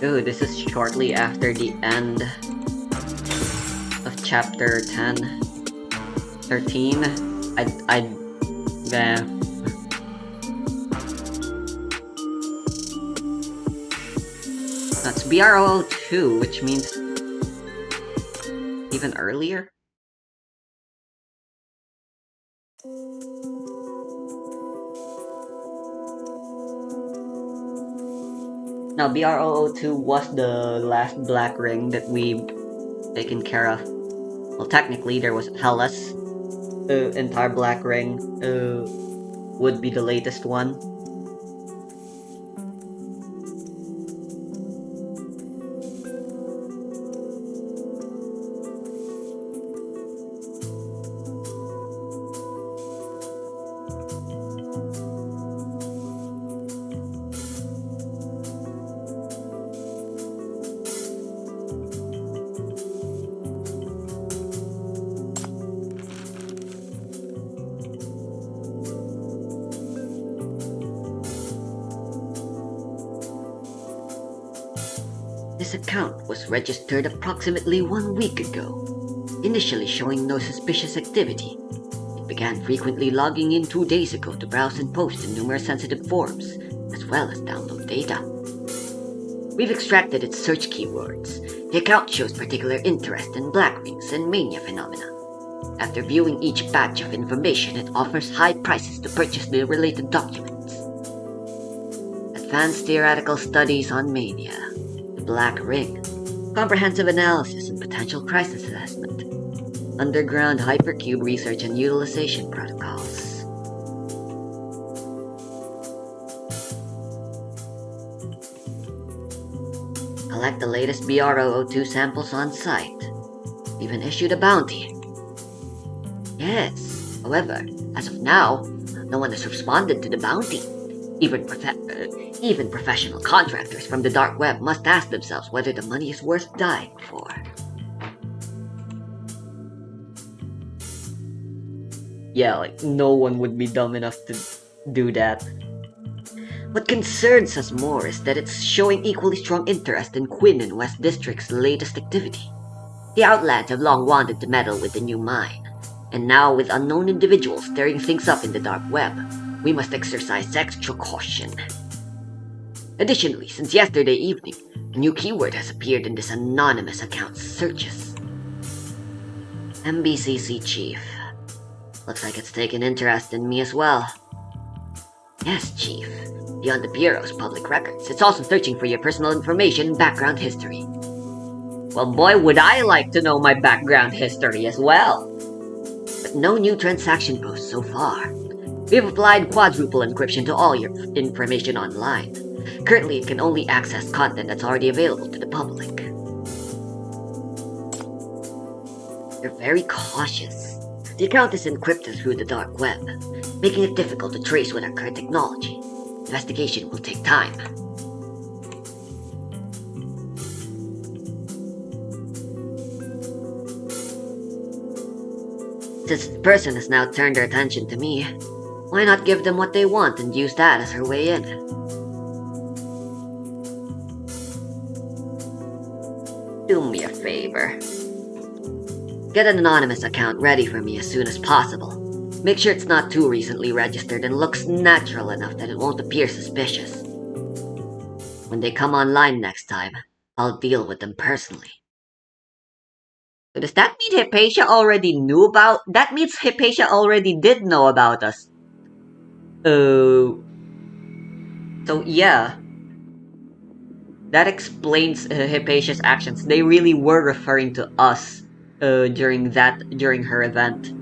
Ooh, this is shortly after the end of chapter 10. 13. Yeah. That's BRO02, which means even earlier? No, BR002 was the last black ring that we've taken care of. Well, technically, there was Hellas. Entire black ring would be the latest one. This account was registered approximately 1 week ago, initially showing no suspicious activity. It began frequently logging in 2 days ago to browse and post in numerous sensitive forums, as well as download data. We've extracted its search keywords. The account shows particular interest in black rings and mania phenomena. After viewing each batch of information, it offers high prices to purchase the related documents. Advanced theoretical studies on mania, the Black Ring, comprehensive analysis and potential crisis assessment, underground hypercube research and utilization protocols. Collect the latest BR002 samples on site. Even issued a bounty. Yes, however, as of now, no one has responded to the bounty. Even professional contractors from the dark web must ask themselves whether the money is worth dying for. Yeah, like, no one would be dumb enough to do that. What concerns us more is that it's showing equally strong interest in Quinn and West District's latest activity. The Outlands have long wanted to meddle with the new mine, and now with unknown individuals stirring things up in the dark web, we must exercise extra caution. Additionally, since yesterday evening, a new keyword has appeared in this anonymous account's searches. MBCC Chief. Looks like it's taken interest in me as well. Yes, Chief. Beyond the Bureau's public records, it's also searching for your personal information and background history. Well, boy, would I like to know my background history as well. But no new transaction posts so far. We've applied quadruple encryption to all your information online. Currently, it can only access content that's already available to the public. You're very cautious. The account is encrypted through the dark web, making it difficult to trace with our current technology. Investigation will take time. Since the person has now turned their attention to me, why not give them what they want and use that as her way in? Do me a favor. Get an anonymous account ready for me as soon as possible. Make sure it's not too recently registered and looks natural enough that it won't appear suspicious. When they come online next time, I'll deal with them personally. So does that mean Hypatia already knew about... That means Hypatia already did know about us. So yeah. That explains Hypatia's actions. They really were referring to us during her event.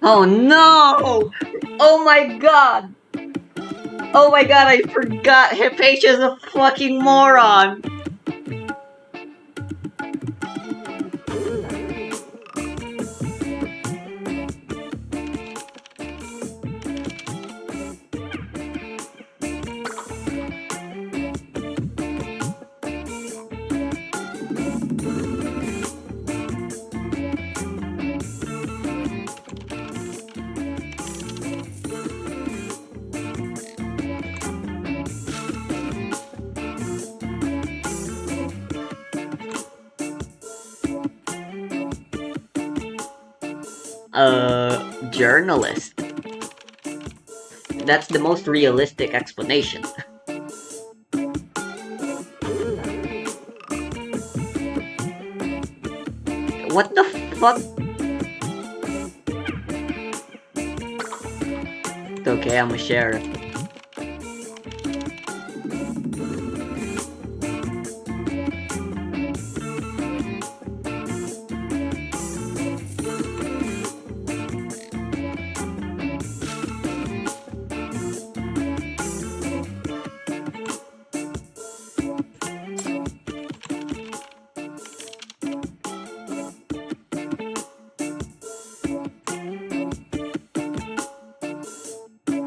Oh no! Oh my god! Oh my god, I forgot Hypatia's a fucking moron! Journalist. That's the most realistic explanation. What the fuck? It's okay, I'm a sheriff.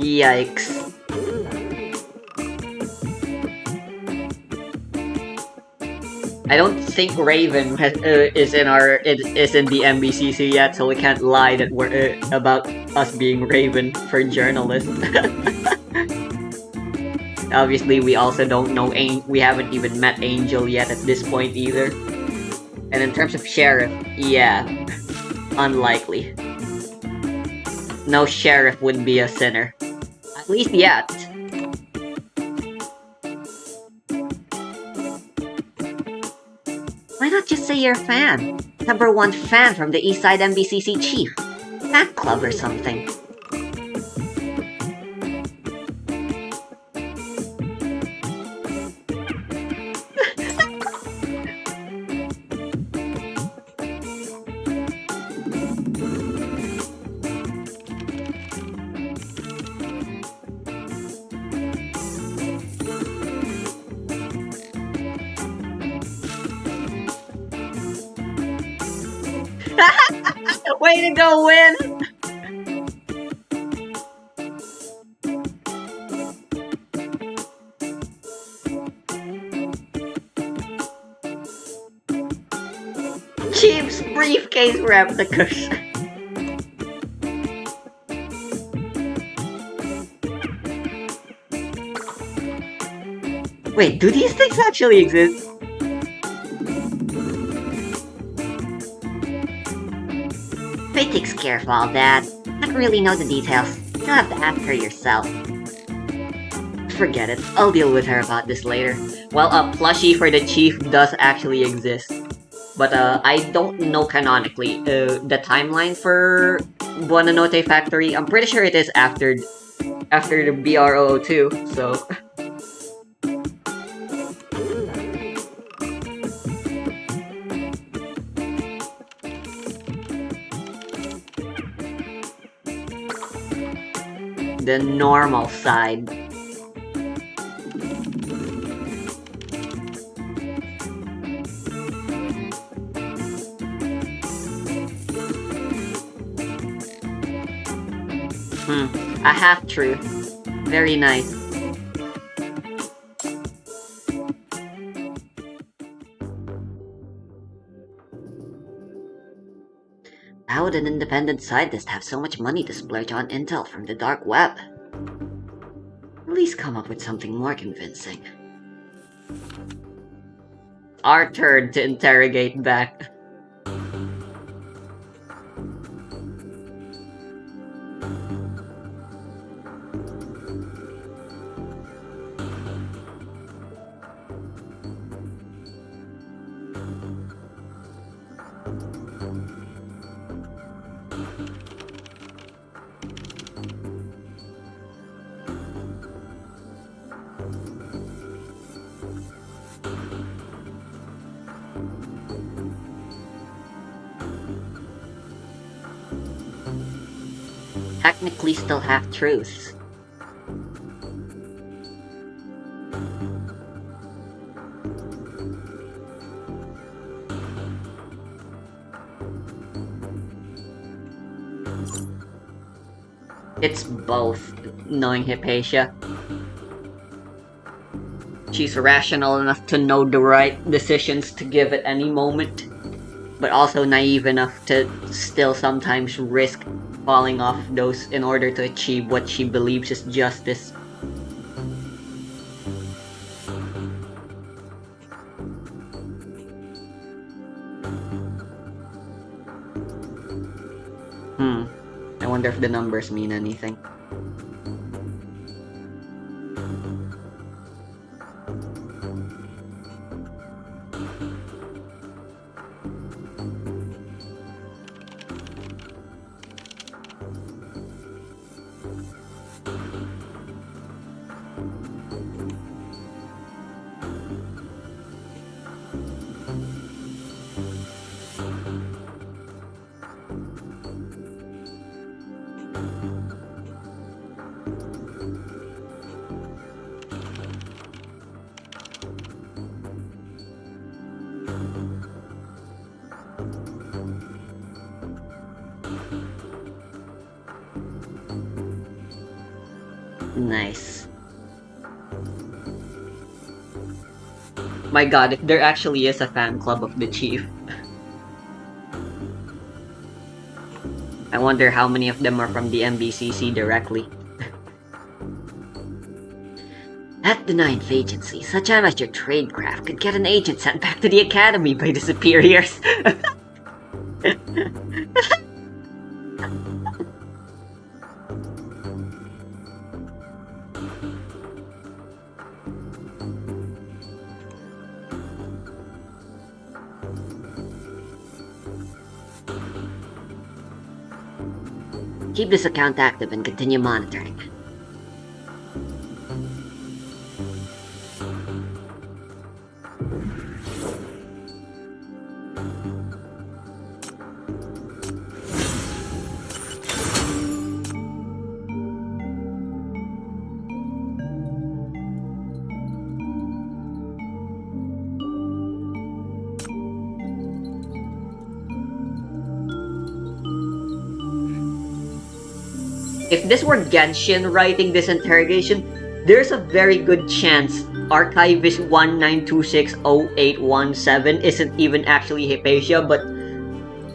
Yikes. I don't think Raven is in the MBCC yet, so we can't lie that we're about us being Raven for journalists. Obviously, we also don't know we haven't even met Angel yet at this point either. And in terms of sheriff, yeah, unlikely. No sheriff would be a sinner, at least yet. Why not just say you're a fan? #1 fan from the Eastside MBCC chief. Fan club or something. Way to go, Win! Chief's briefcase replicas. Wait, do these things actually exist? Faye takes care of all that. I don't really know the details. You'll have to ask her yourself. Forget it. I'll deal with her about this later. Well, a plushie for the chief does actually exist. But I don't know canonically the timeline for Buonanotte Factory. I'm pretty sure it is after the BR002, so... the normal side. A half-truth. Very nice. How would an independent scientist have so much money to splurge on intel from the dark web? At least come up with something more convincing. Our turn to interrogate back. technically still half-truths. It's both, knowing Hypatia. She's rational enough to know the right decisions to give at any moment, but also naive enough to still sometimes risk falling off those in order to achieve what she believes is justice. I wonder if the numbers mean anything. Nice. My god, if there actually is a fan club of the chief. I wonder how many of them are from the MBCC directly. At the ninth agency, such amateur tradecraft could get an agent sent back to the academy by the superiors. Keep this account active and continue monitoring. If this were Genshin writing this interrogation, there's a very good chance Archivist 19260817 isn't even actually Hypatia, but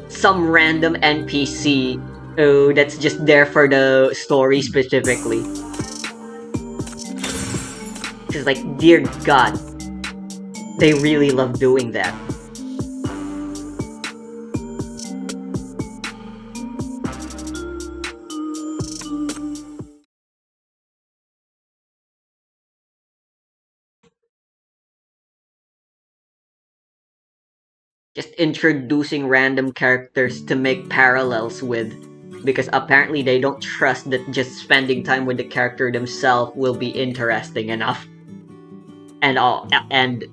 some random NPC that's just there for the story specifically. It's like, dear God, they really love doing that. Just introducing random characters to make parallels with, because apparently they don't trust that just spending time with the character themselves will be interesting enough and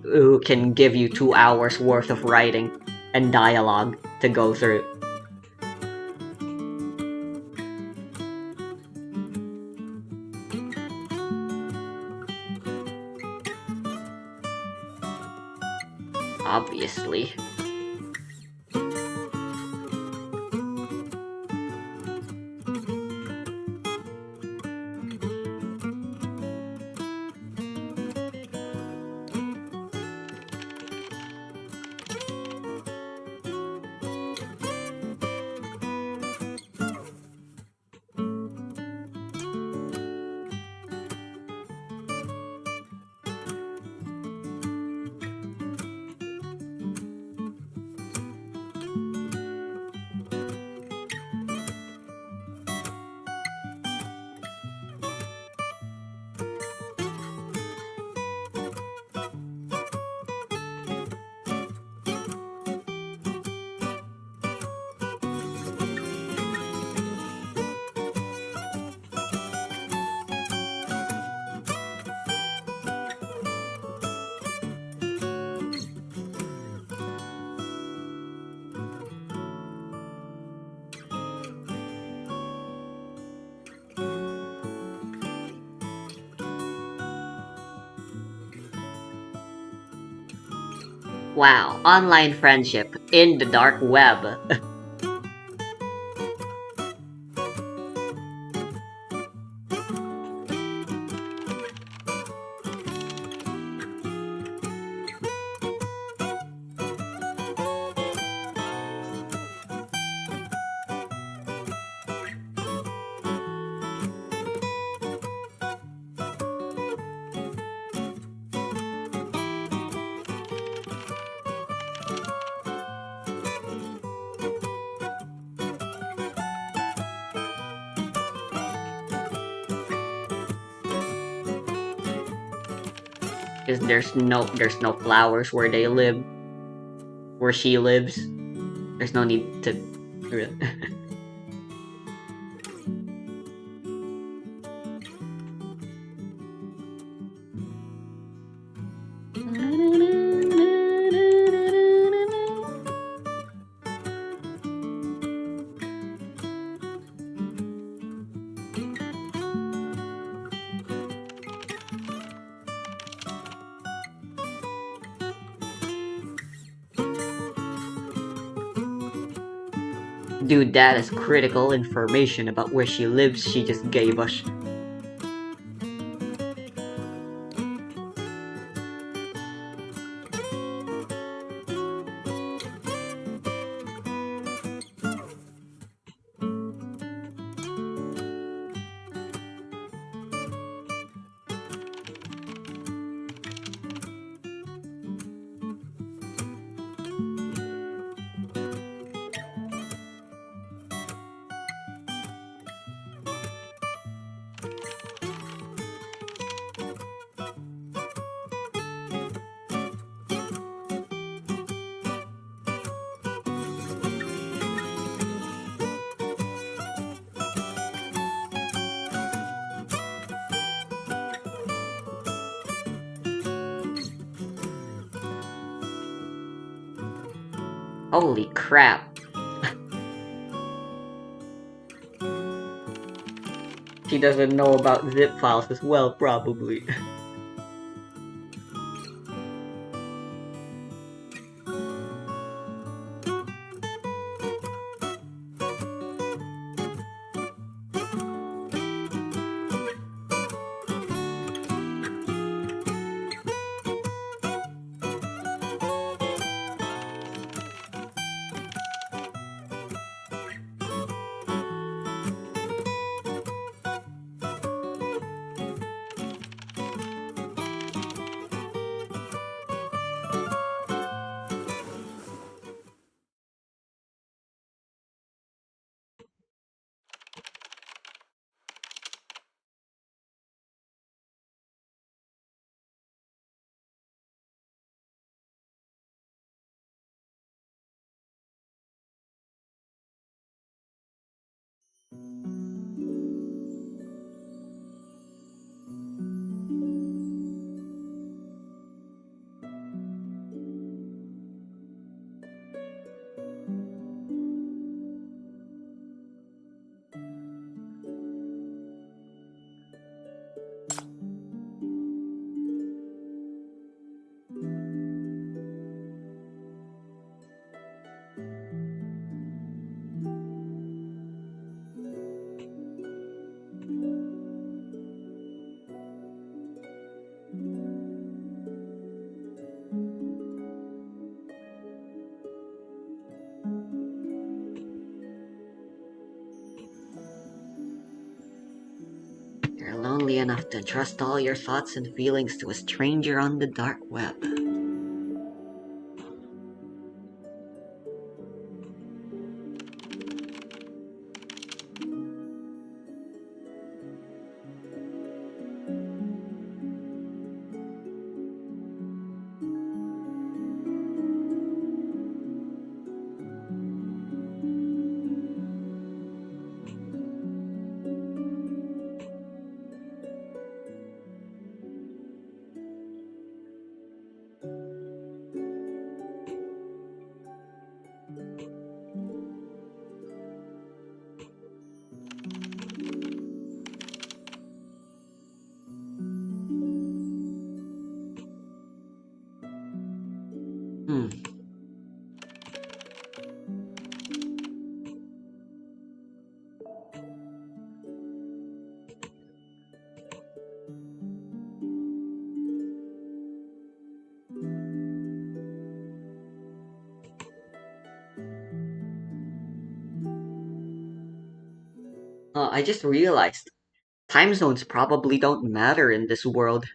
who can give you 2 hours worth of writing and dialogue to go through. Obviously. Wow, online friendship in the dark web. Because there's no flowers where they live, where she lives. There's no need to. Dude, that is critical information about where she lives she just gave us. Holy crap. She doesn't know about zip files as well, probably. You're lonely enough to trust all your thoughts and feelings to a stranger on the dark web. I just realized time zones probably don't matter in this world.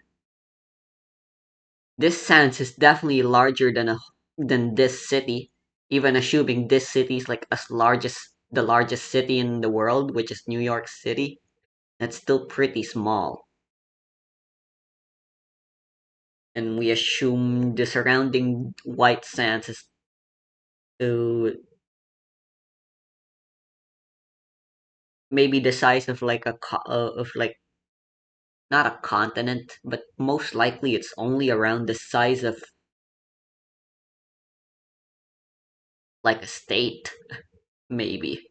This sense is definitely larger than this city. Even assuming this city is like as largest the largest city in the world, which is New York City, that's still pretty small. And we assume the surrounding white sands is uh, maybe the size of like of like not a continent, but most likely it's only around the size of like a state, maybe.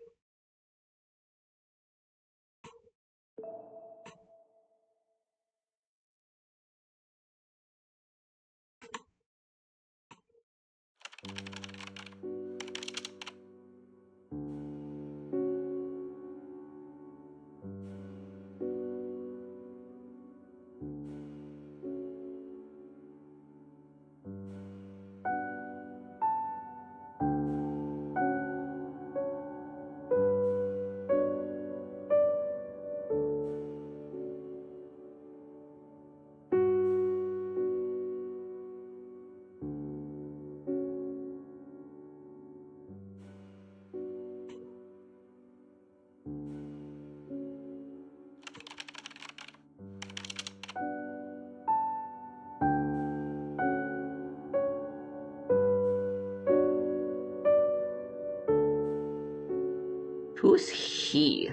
Who's he?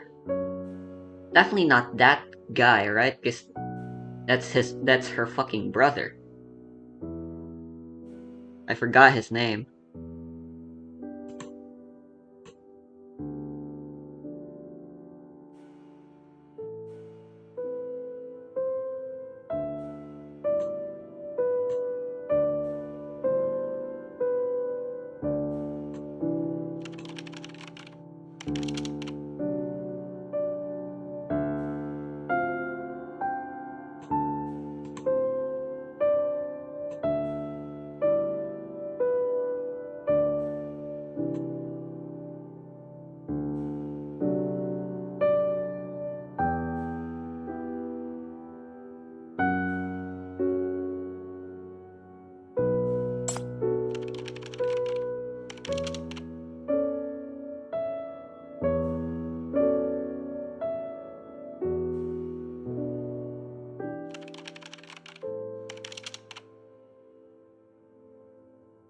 Definitely not that guy, right? Because that's her fucking brother. I forgot his name.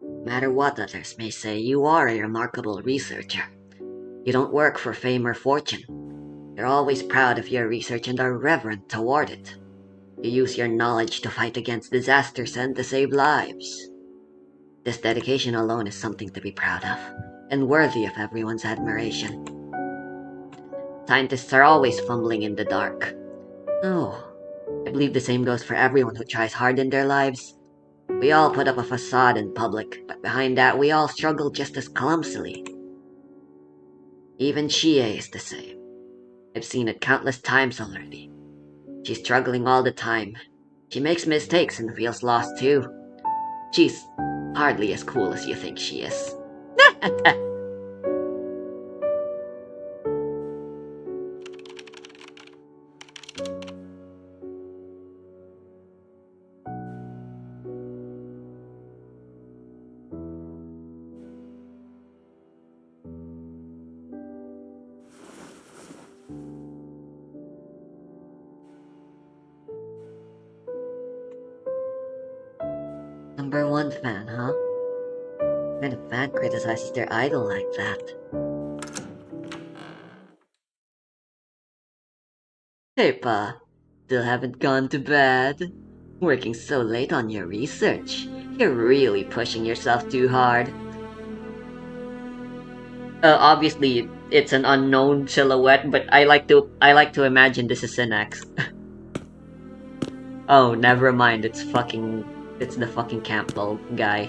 No matter what others may say, you are a remarkable researcher. You don't work for fame or fortune. You're always proud of your research and are reverent toward it. You use your knowledge to fight against disasters and to save lives. This dedication alone is something to be proud of, and worthy of everyone's admiration. Scientists are always fumbling in the dark. Oh, I believe the same goes for everyone who tries hard in their lives. We all put up a facade in public, but behind that we all struggle just as clumsily. Even Chie is the same. I've seen it countless times already. She's struggling all the time. She makes mistakes and feels lost too. She's hardly as cool as you think she is. Number one fan, huh? What kind of fan criticizes their idol like that? Hey, Pa. Still haven't gone to bed? Working so late on your research. You're really pushing yourself too hard. Obviously, it's an unknown silhouette, but I like to imagine this is an X. Oh, never mind. It's the fucking Campbell guy,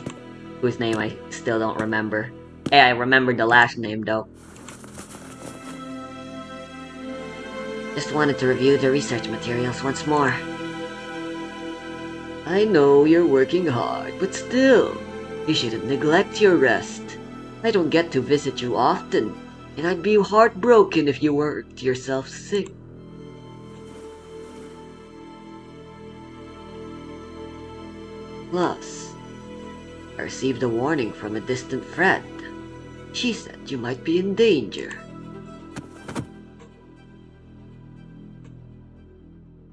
whose name I still don't remember. Hey, I remember the last name though. Just wanted to review the research materials once more. I know you're working hard, but still, you shouldn't neglect your rest. I don't get to visit you often, and I'd be heartbroken if you worked yourself sick. Plus, I received a warning from a distant friend. She said you might be in danger.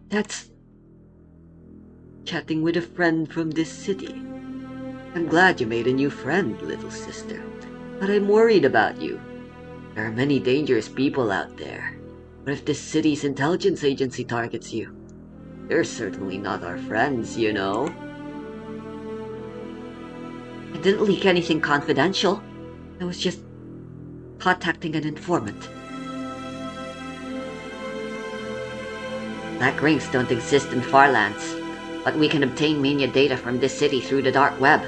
That's chatting with a friend from this city. I'm glad you made a new friend, little sister, but I'm worried about you. There are many dangerous people out there. What if this city's intelligence agency targets you? They're certainly not our friends, you know. I didn't leak anything confidential. I was just contacting an informant. Black rings don't exist in Farlands, but we can obtain mania data from this city through the dark web.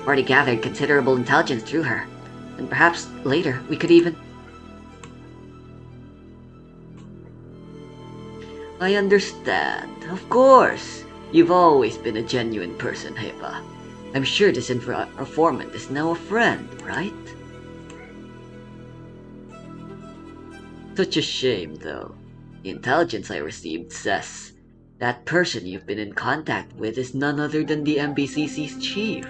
Already gathered considerable intelligence through her, and perhaps later we could even... I understand. Of course. You've always been a genuine person, Hepa. I'm sure this informant is now a friend, right? Such a shame, though. The intelligence I received says that person you've been in contact with is none other than the MBCC's chief.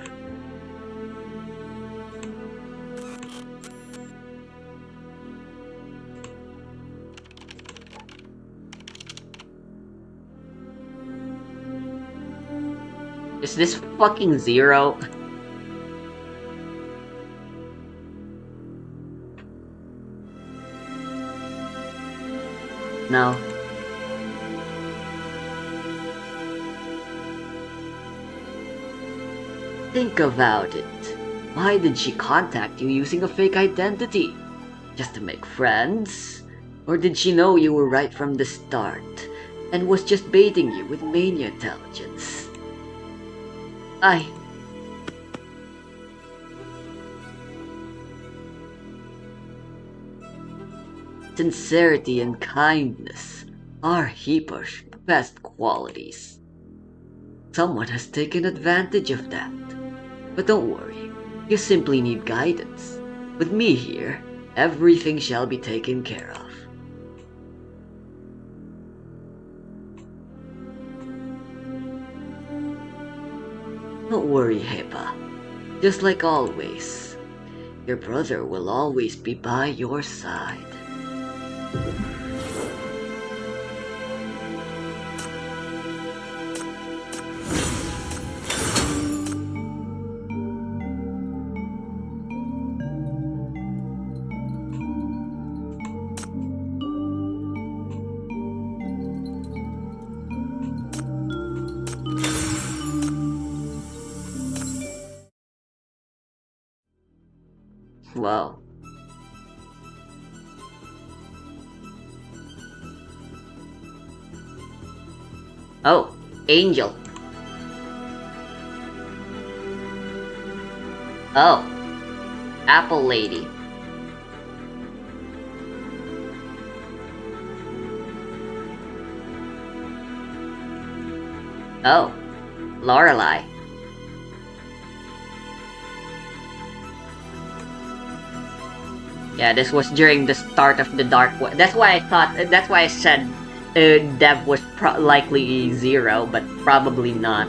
Is this fucking Zero? No. Think about it. Why did she contact you using a fake identity? Just to make friends? Or did she know you were right from the start and was just baiting you with mania intelligence? Sincerity and kindness are Hepa's best qualities. Someone has taken advantage of that. But don't worry, you simply need guidance. With me here, everything shall be taken care of. Don't worry, Hepa. Just like always, your brother will always be by your side. Wow. Oh, Angel. Oh, Apple Lady. Oh, Lorelei. Yeah, this was during the start of the dark web. That's why I said Dev was likely Zero, but probably not.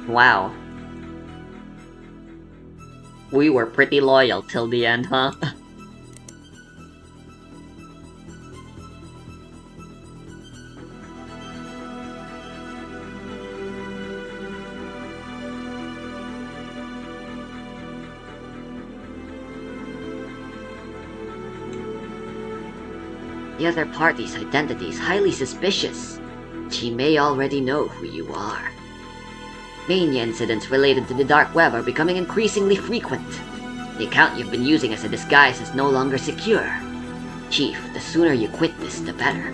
Wow. We were pretty loyal till the end, huh? The other party's identity is highly suspicious. She may already know who you are. Mania incidents related to the dark web are becoming increasingly frequent. The account you've been using as a disguise is no longer secure. Chief, the sooner you quit this, the better.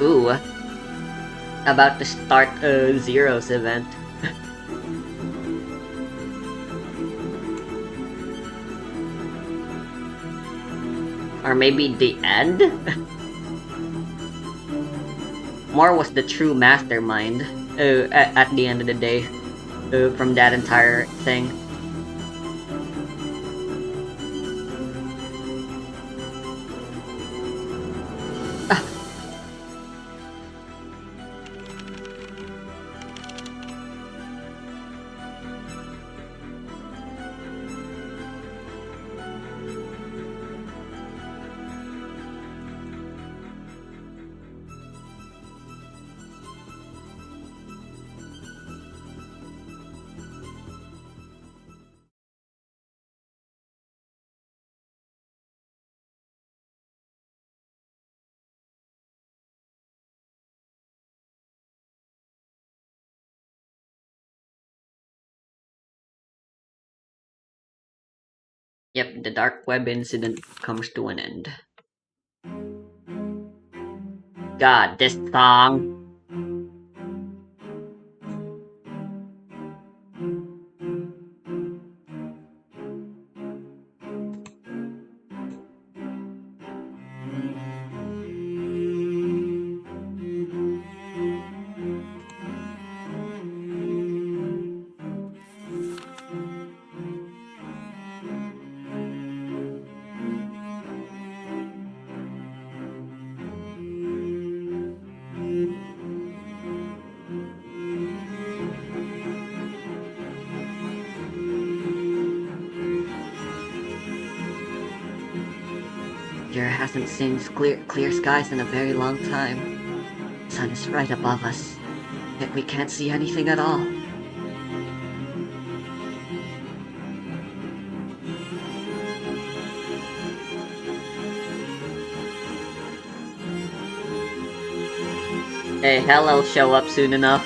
Ooh, about to start a Zero's event. Or maybe the end? Moore was the true mastermind at the end of the day from that entire thing. Yep, the dark web incident comes to an end. God, this song. There hasn't seen clear skies in a very long time. The sun is right above us, yet we can't see anything at all. Hey, hell, I'll show up soon enough.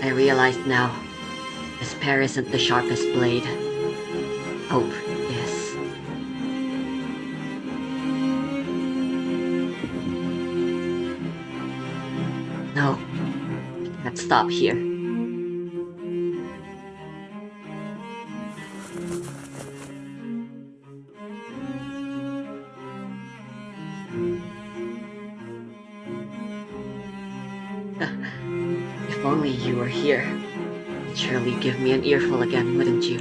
I realized now, despair isn't the sharpest blade. Hope is. No, I can't stop here. only you were here, you'd surely give me an earful again, wouldn't you?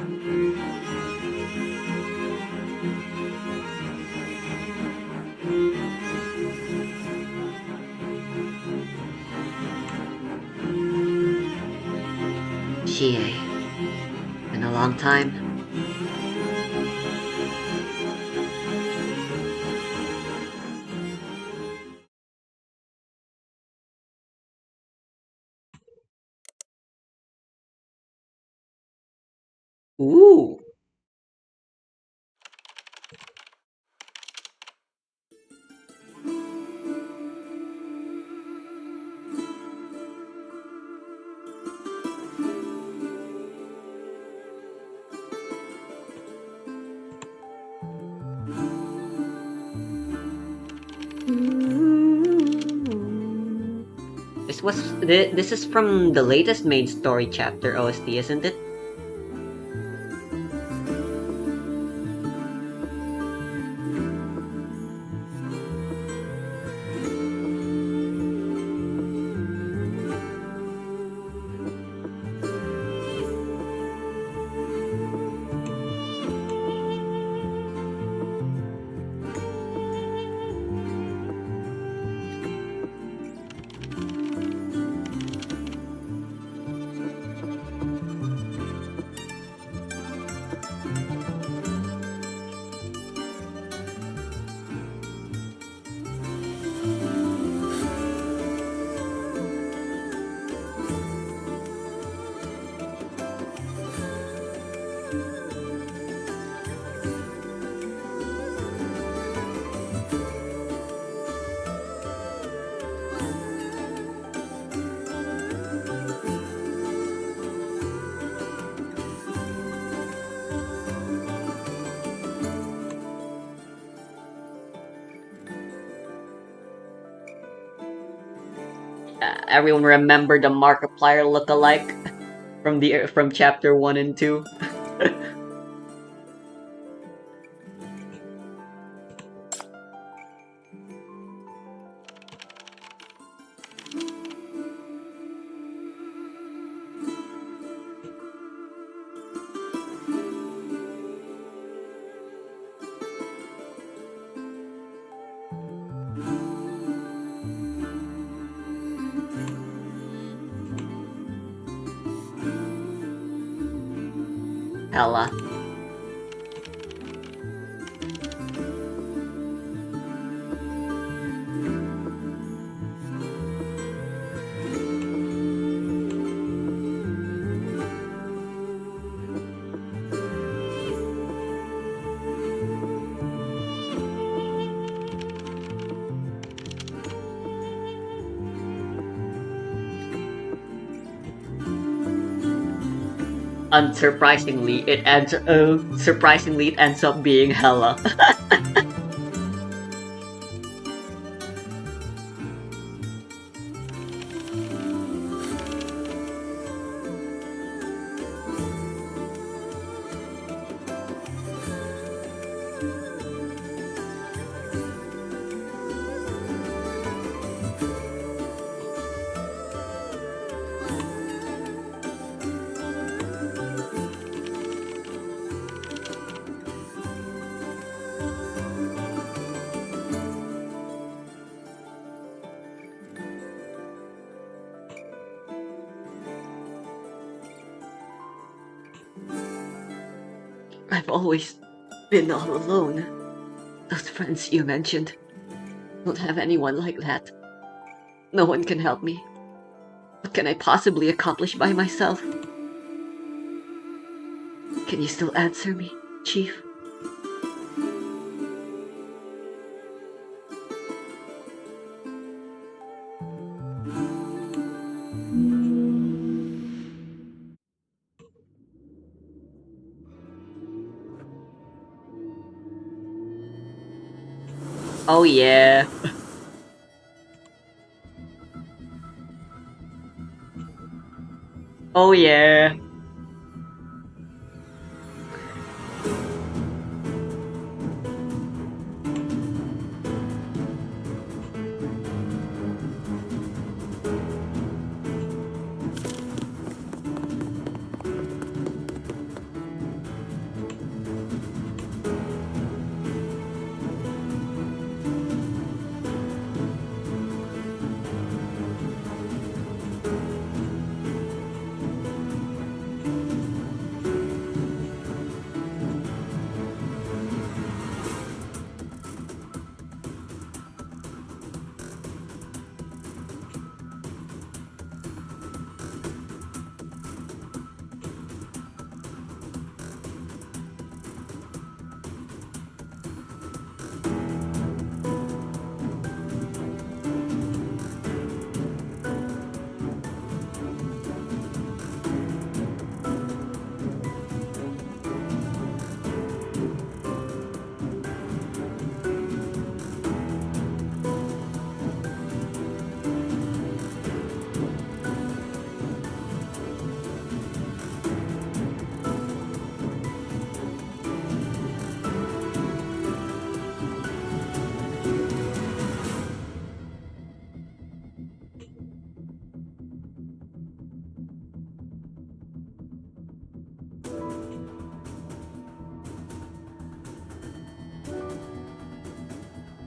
Chie. Been a long time. Ooh. This is from the latest main story chapter OST, isn't it? Everyone remember the Markiplier look-alike from chapter 1 and 2? Ella. Unsurprisingly, it ends up being Hella. I've always been all alone. Those friends you mentioned don't have anyone like that. No one can help me. What can I possibly accomplish by myself? Can you still answer me, Chief? Oh yeah. Oh yeah.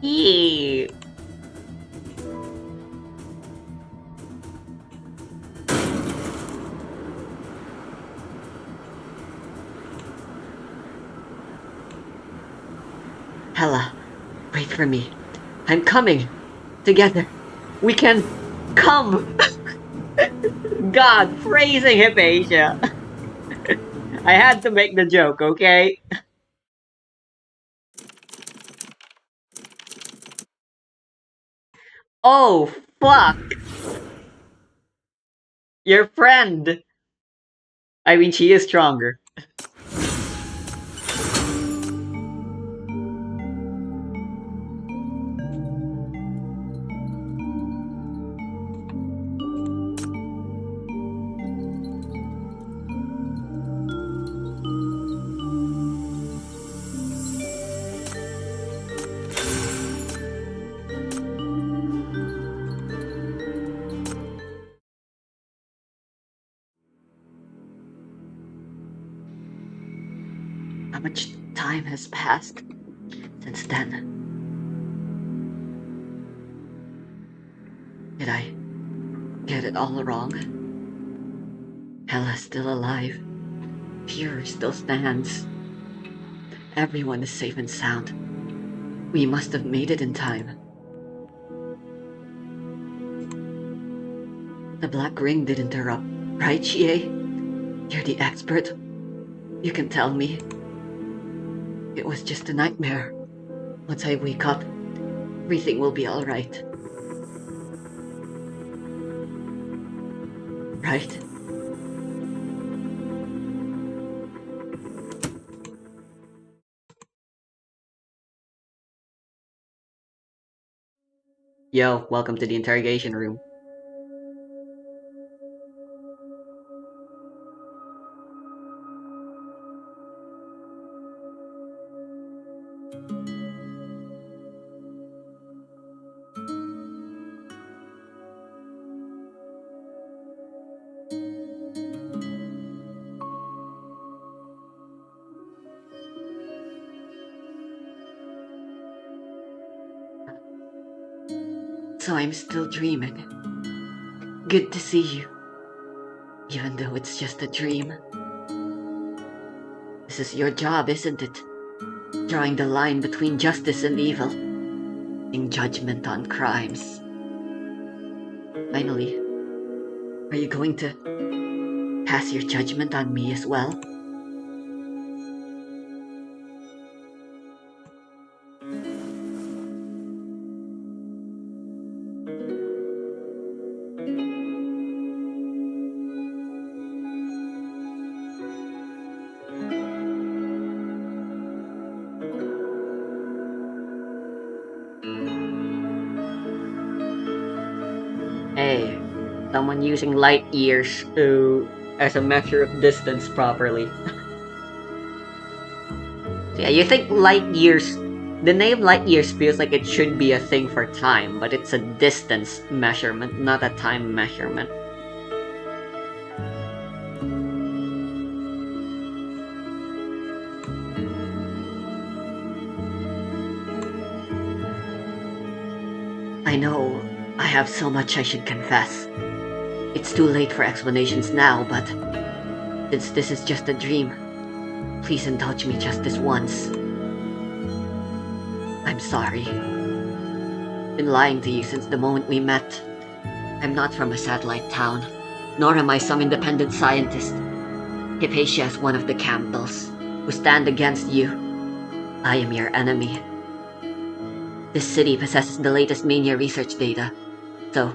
Yee. Hella, wait for me. I'm coming. Together, we can come. God, praising Hypatia. I had to make the joke, okay? Oh, fuck. Your friend. I mean, she is stronger. How much time has passed since then? Did I get it all wrong? Hella's still alive. Fury still stands. Everyone is safe and sound. We must have made it in time. The Black Ring did interrupt, right, Chie? You're the expert. You can tell me. It was just a nightmare. Once I wake up, everything will be alright. Right? Yo, welcome to the interrogation room. So I'm still dreaming. Good to see you. Even though it's just a dream. This is your job, isn't it? Drawing the line between justice and evil. In judgment on crimes. Finally, are you going to pass your judgment on me as well? Hey, someone using light years as a measure of distance properly. So yeah, you think light years, the name light years feels like it should be a thing for time, but it's a distance measurement, not a time measurement. I know I have so much I should confess. It's too late for explanations now, but since this is just a dream, please indulge me just this once. I'm sorry. Been lying to you since the moment we met. I'm not from a satellite town, nor am I some independent scientist. Hypatia is one of the Campbells, who stand against you. I am your enemy. This city possesses the latest mania research data, so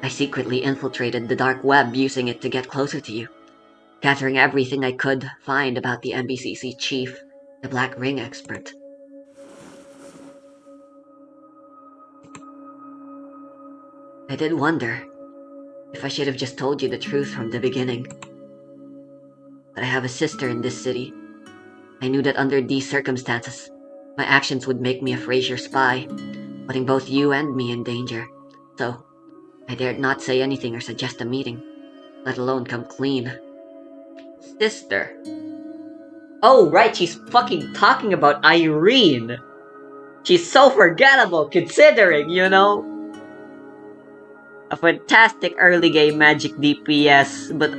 I secretly infiltrated the dark web using it to get closer to you, gathering everything I could find about the NBCC chief, the Black Ring expert. I did wonder if I should have just told you the truth from the beginning. But I have a sister in this city. I knew that under these circumstances, my actions would make me a Fraser spy, putting both you and me in danger. So, I dared not say anything or suggest a meeting, let alone come clean. Sister. Oh, right, she's fucking talking about Irene. She's so forgettable considering, you know? A fantastic early game magic DPS, but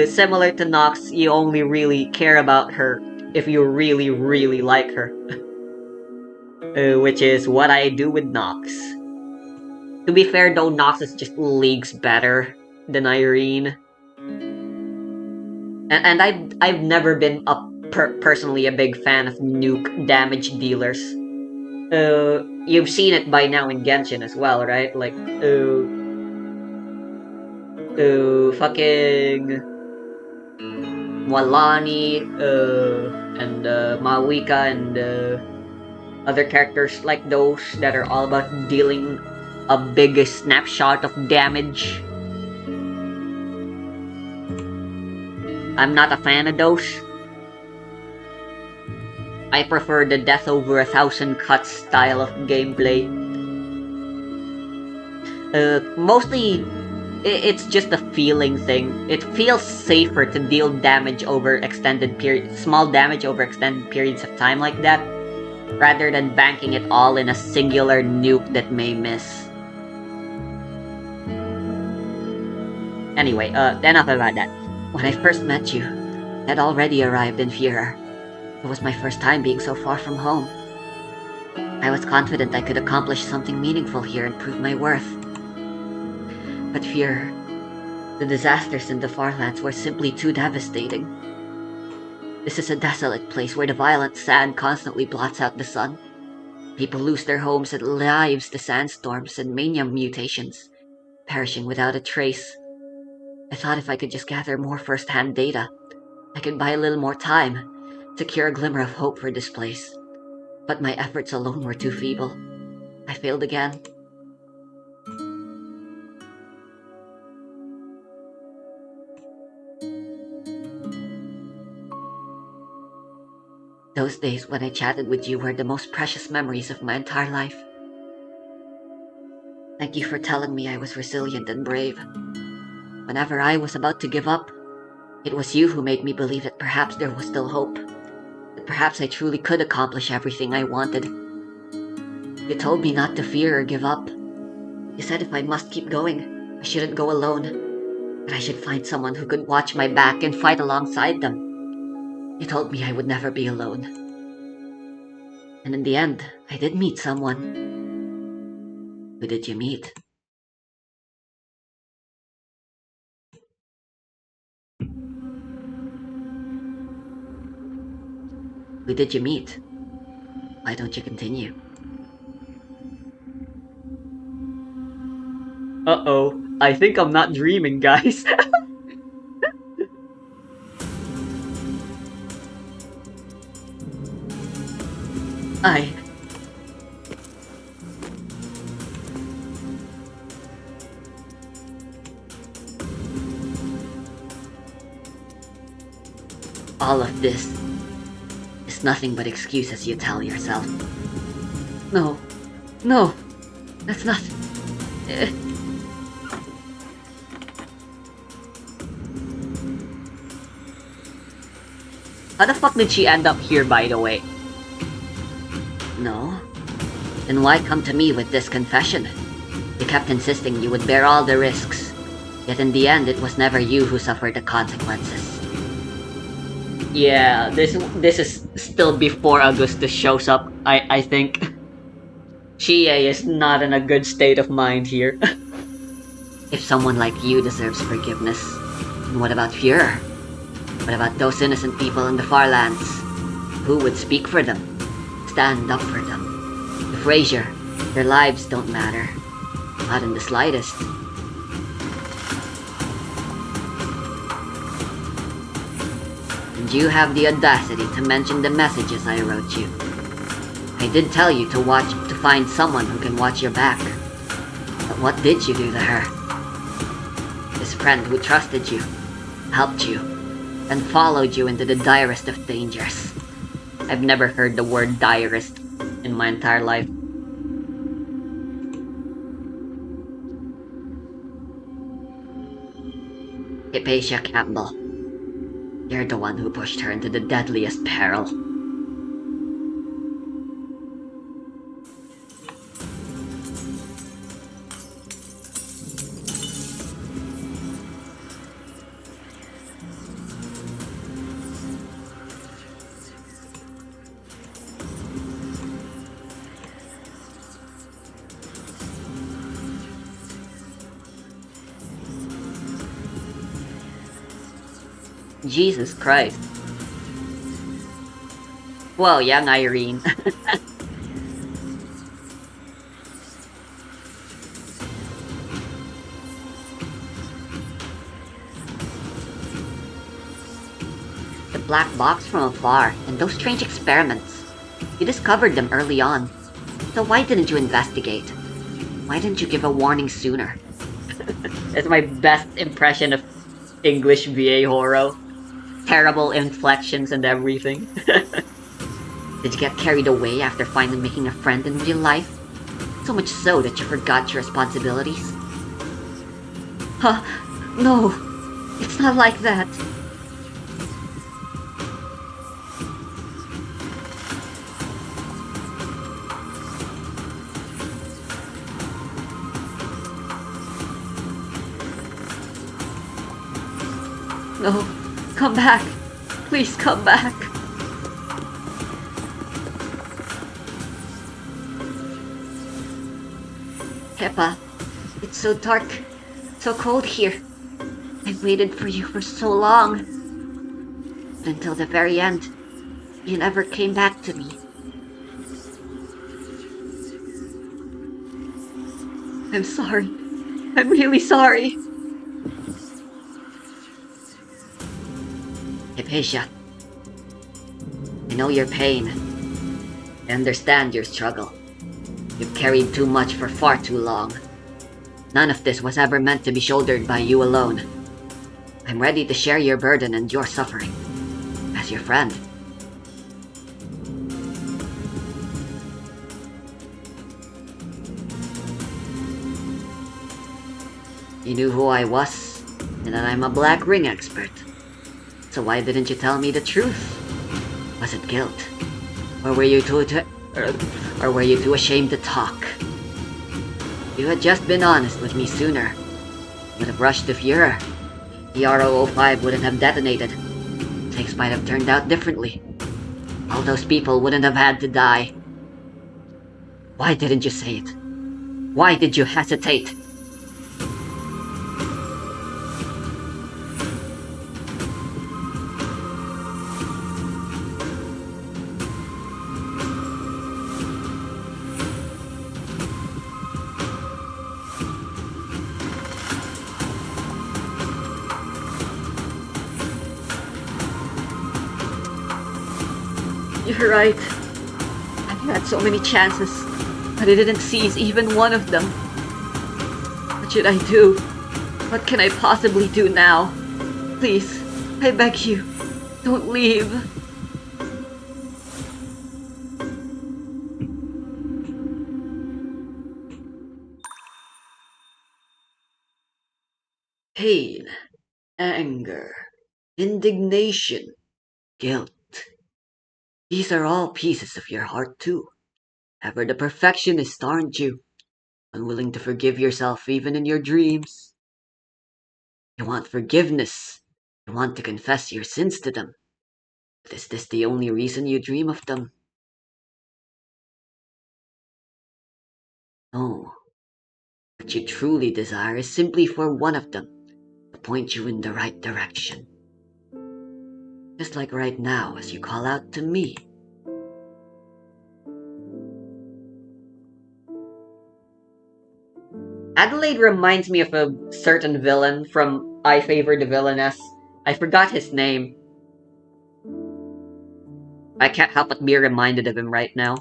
similar to Nox, you only really care about her if you really, really like her. Which is what I do with Nox. To be fair though, Nox is just leagues better than Irene. And I've never been personally a big fan of nuke damage dealers. You've seen it by now in Genshin as well, right? Like, fucking Walani, and Mawika, and other characters like those that are all about dealing a big snapshot of damage. I'm not a fan of those. I prefer the death over 1,000 cuts style of gameplay. Mostly, it's just a feeling thing. It feels safer to deal damage over small damage over extended periods of time like that, rather than banking it all in a singular nuke that may miss. Anyway, enough about that. When I first met you, I had already arrived in Führer. It was my first time being so far from home. I was confident I could accomplish something meaningful here and prove my worth. But Führer, the disasters in the Farlands were simply too devastating. This is a desolate place where the violent sand constantly blots out the sun. People lose their homes and lives to sandstorms and mania mutations, perishing without a trace. I thought if I could just gather more first-hand data, I could buy a little more time, secure a glimmer of hope for this place. But my efforts alone were too feeble. I failed again. Those days when I chatted with you were the most precious memories of my entire life. Thank you for telling me I was resilient and brave. Whenever I was about to give up, it was you who made me believe that perhaps there was still hope. That perhaps I truly could accomplish everything I wanted. You told me not to fear or give up. You said if I must keep going, I shouldn't go alone, but I should find someone who could watch my back and fight alongside them. You told me I would never be alone. And in the end, I did meet someone. Who did you meet? Who did you meet? Why don't you continue? Uh-oh. I think I'm not dreaming, guys. I... All of this is nothing but excuses you tell yourself. No. No. That's not... How the fuck did she end up here, by the way? No? Then why come to me with this confession? You kept insisting you would bear all the risks. Yet in the end, it was never you who suffered the consequences. Yeah, this is still before Augustus shows up, I think. Chie is not in a good state of mind here. If someone like you deserves forgiveness, then what about Führer? What about those innocent people in the Farlands? Who would speak for them? Stand up for them? To Frazier, their lives don't matter. Not in the slightest. And you have the audacity to mention the messages I wrote you. I did tell you to find someone who can watch your back. But what did you do to her? This friend who trusted you, helped you, and followed you into the direst of dangers. I've never heard the word direst in my entire life. Hypatia Campbell. You're the one who pushed her into the deadliest peril. Jesus Christ. Well, young Irene. The black box from afar, and those strange experiments. You discovered them early on. So why didn't you investigate? Why didn't you give a warning sooner? That's my best impression of English VA horror. Terrible inflections and everything. Did you get carried away after finally making a friend in real life? So much so that you forgot your responsibilities? Huh? No, it's not like that. No, come back. Please come back. Peppa, it's so dark, so cold here. I waited for you for so long. But until the very end, you never came back to me. I'm sorry. I'm really sorry. Hypatia, I know your pain. I understand your struggle. You've carried too much for far too long. None of this was ever meant to be shouldered by you alone. I'm ready to share your burden and your suffering. As your friend. You knew who I was, and that I'm a black ring expert. So why didn't you tell me the truth? Was it guilt? Or were you too ashamed to talk? If you had just been honest with me sooner, I would have rushed to Fuhrer. The RO-05 wouldn't have detonated. Things might have turned out differently. All those people wouldn't have had to die. Why didn't you say it? Why did you hesitate? You're right. I've had so many chances, but I didn't seize even one of them. What should I do? What can I possibly do now? Please, I beg you, don't leave. Pain, anger, indignation, guilt. These are all pieces of your heart too. Ever the perfectionist, aren't you? Unwilling to forgive yourself even in your dreams. You want forgiveness. You want to confess your sins to them. But is this the only reason you dream of them? No. What you truly desire is simply for one of them to point you in the right direction. Just like right now as you call out to me. Adelaide reminds me of a certain villain from I Favor the Villainess. I forgot his name. I can't help but be reminded of him right now.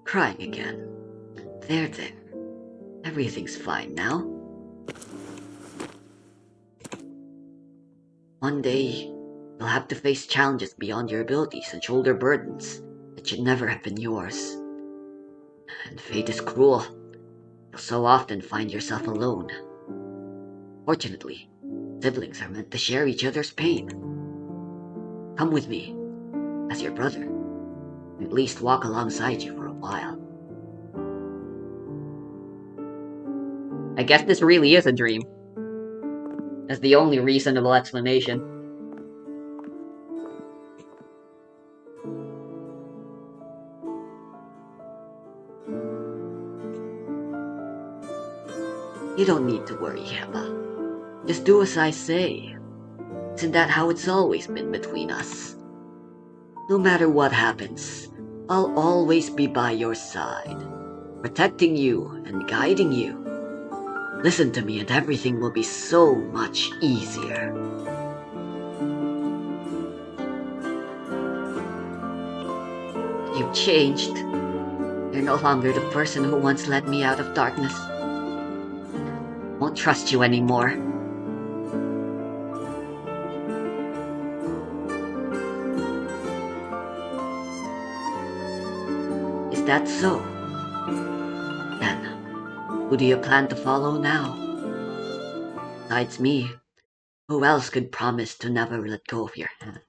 Crying again. There. Everything's fine now. One day, you'll have to face challenges beyond your abilities and shoulder burdens that should never have been yours. And fate is cruel. You'll so often find yourself alone. Fortunately, siblings are meant to share each other's pain. Come with me, as your brother. At least walk alongside you for a while. I guess this really is a dream. That's the only reasonable explanation. You don't need to worry, Heba. Just do as I say. Isn't that how it's always been between us? No matter what happens, I'll always be by your side, protecting you and guiding you. Listen to me and everything will be so much easier. You've changed. You're no longer the person who once led me out of darkness. Won't trust you anymore. Is that so? Then, who do you plan to follow now? Besides me, who else could promise to never let go of your hand?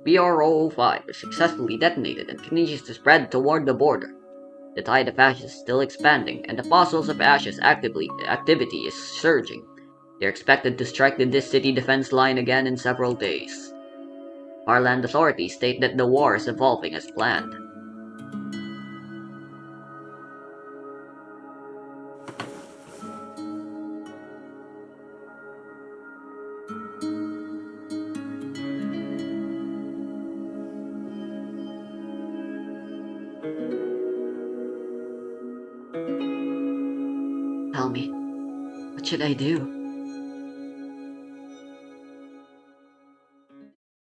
BR-005 is successfully detonated and continues to spread toward the border. The tide of ashes is still expanding, and the fossils of ashes activity is surging. They're expected to strike this city defense line again in several days. Our land authorities state that the war is evolving as planned. Tell me, what should I do?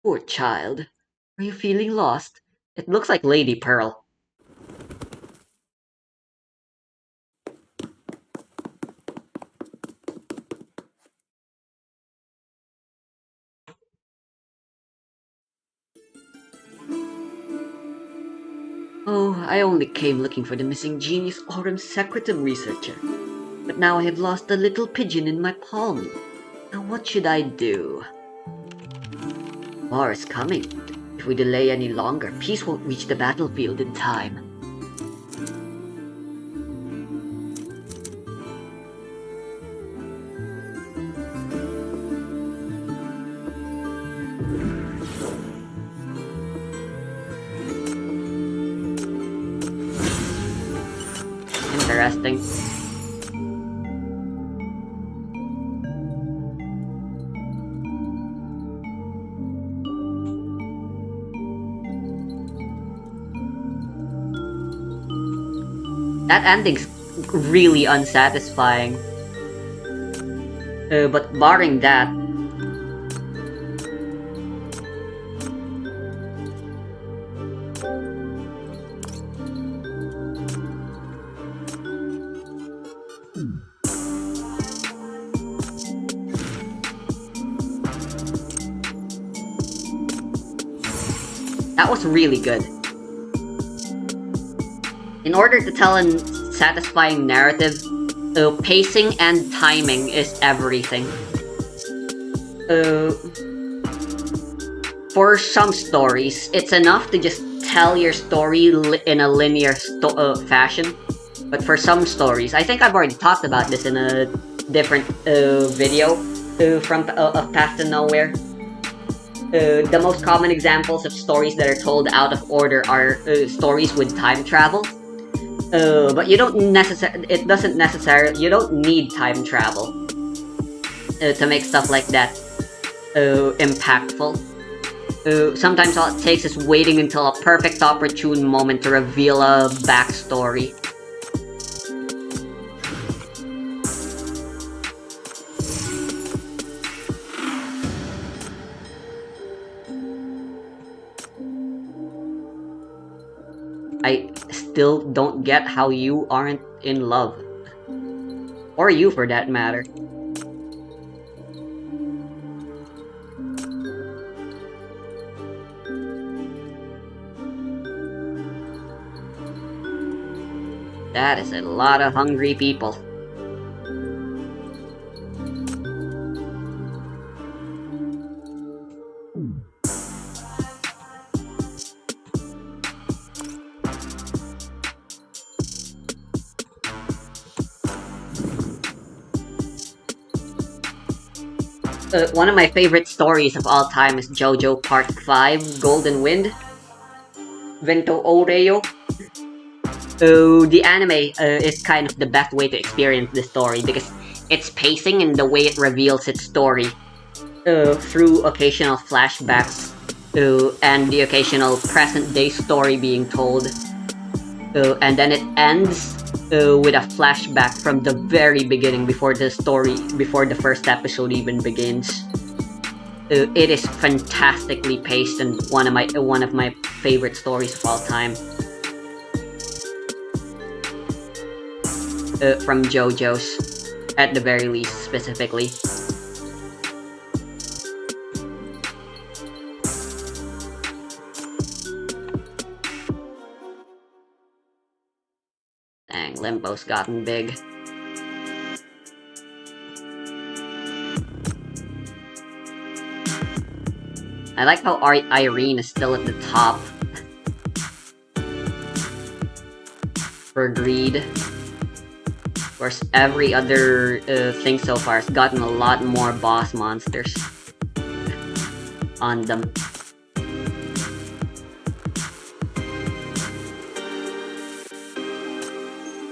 Poor child. Are you feeling lost? It looks like Lady Pearl. Oh, I only came looking for the missing genius Aurum Secretum researcher. But now I have lost the little pigeon in my palm. Now what should I do? War is coming. If we delay any longer, peace won't reach the battlefield in time. Interesting. That ending's really unsatisfying. But barring that, that was really good. In order to tell a satisfying narrative, pacing and timing is everything. For some stories, it's enough to just tell your story in a linear fashion. But for some stories, I think I've already talked about this in a different video of Path to Nowhere. The most common examples of stories that are told out of order are stories with time travel. But you don't you don't need time travel to make stuff like that impactful. Sometimes all it takes is waiting until a perfect opportune moment to reveal a backstory. I still don't get how you aren't in love. Or you, for that matter. That is a lot of hungry people. One of my favorite stories of all time is JoJo Part 5, Golden Wind, Vento Oreo. The anime is kind of the best way to experience this story because its pacing and the way it reveals its story through occasional flashbacks and the occasional present-day story being told. And then it ends with a flashback from the very beginning before the first episode even begins. It is fantastically paced and one of my favorite stories of all time. From JoJo's, at the very least, specifically. Dang, Limbo's gotten big. I like how Irene is still at the top. For greed. Of course, every other thing so far has gotten a lot more boss monsters on them.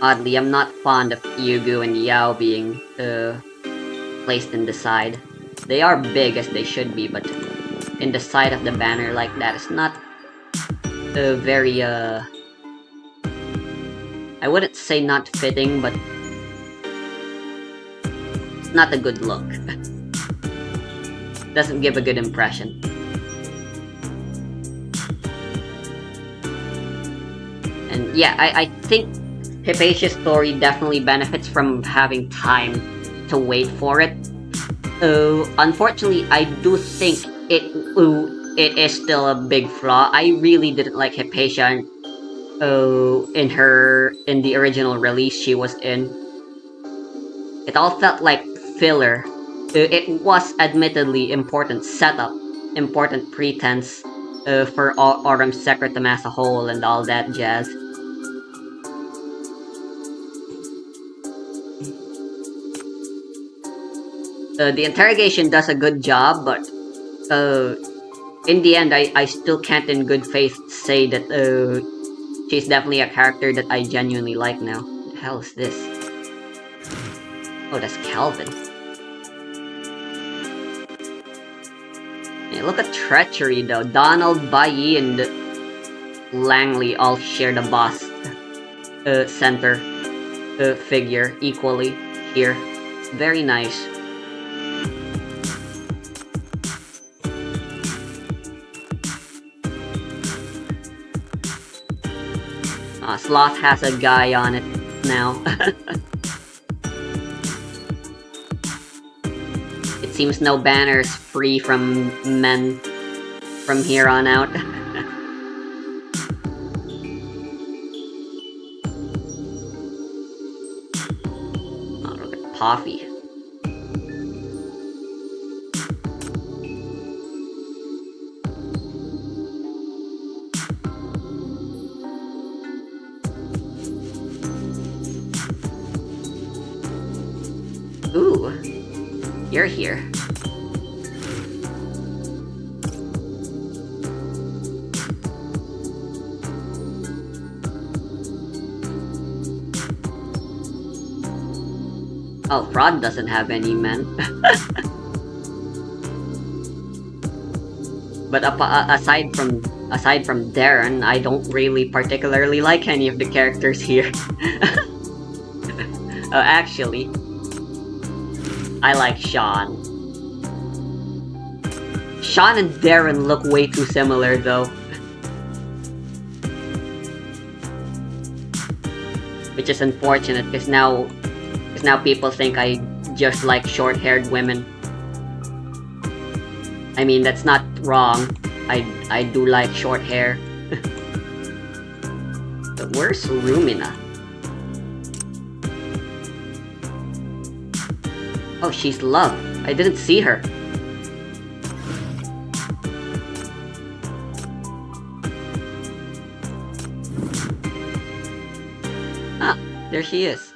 Oddly, I'm not fond of Yugu and Yao being placed in the side. They are big as they should be, but in the side of the banner like that is not very I wouldn't say not fitting, but it's not a good look. Doesn't give a good impression. And yeah, I think Hypatia's story definitely benefits from having time to wait for it. Unfortunately, I do think it is still a big flaw. I really didn't like Hypatia in the original release she was in. It all felt like filler. It was admittedly important setup, important pretense for Autumn Secretum as a whole and all that jazz. The interrogation does a good job, but in the end, I still can't in good faith say that she's definitely a character that I genuinely like now. What the hell is this? Oh, that's Calvin. Hey, look at treachery though. Donald, Bayi, and Langley all share the boss center figure equally here. Very nice. Sloth has a guy on it now. It seems no banner is free from men from here on out. Oh, look at Poppy. Ooh, you're here. Oh, Fraud doesn't have any men. But aside from Darren, I don't really particularly like any of the characters here. Actually, I like Sean. Sean and Darren look way too similar, though. Which is unfortunate, because now people think I just like short-haired women. I mean, that's not wrong. I do like short hair. But where's Rumina? Oh, she's Love. I didn't see her. Ah, there she is.